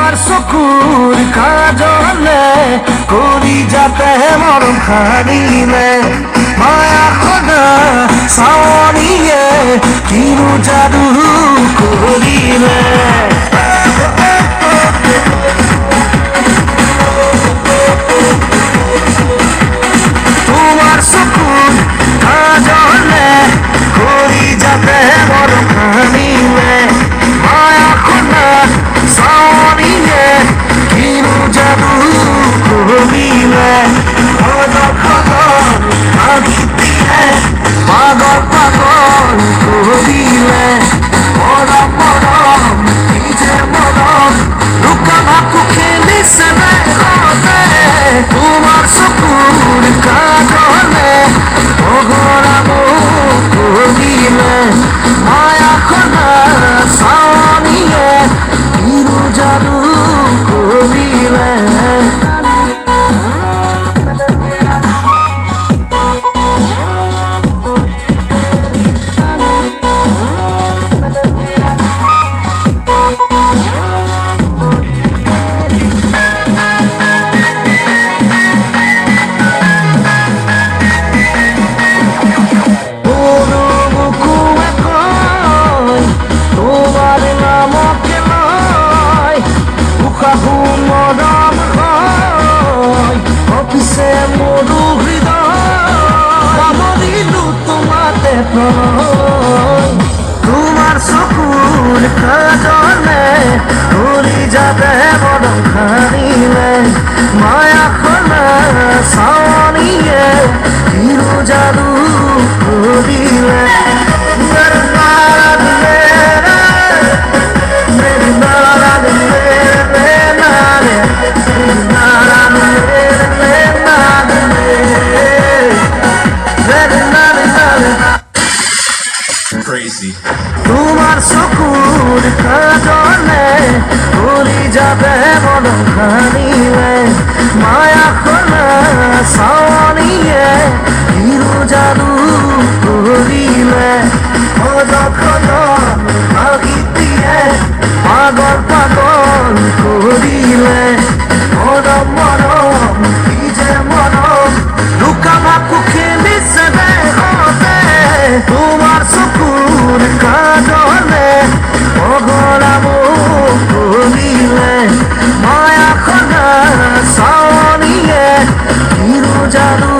তোমার চকুর কাজলে করি যাতে মরম খানিলে মায়া খোদা সাওনিয়ে কিরু জাদু করিলে তোমার চকুর কাজলে করি যাতে মরম খানিলে মায়া খোদা সাওনিয়ে কিরু জাদু করিলে খোদা খোদা আখি দিয়ে পাগল পাগল করিলে মরম মরম নিজে মরম লুকা ভাকু খেলিছে হতে তোমার চকুর কাজলে অগরামো করিলে মায়া খোদা সাওনিয়ে কিরু জাদু করিলে তোমার চকুর কাজলে ঘুরি যাবে বড় খানিলে মায়া খোলা সাওনিয়ে হিরো জাদু করিলে Crazy. তোমার চকুর কাজলে ঘুরি যাবে বড় খানিলে মায়া খোলা সাওনিয়ে হিরো জাদু করিলে খোদা খোদা আখি দিয়ে পাগল পাগল করিলে মরম মরম নিজে মরম লুকা ভাকু খেলিছে হতে তোমার চকুর কাজলে অগরামো করিলে মায়া খোদা সাওনিয়ে কিরু জাদু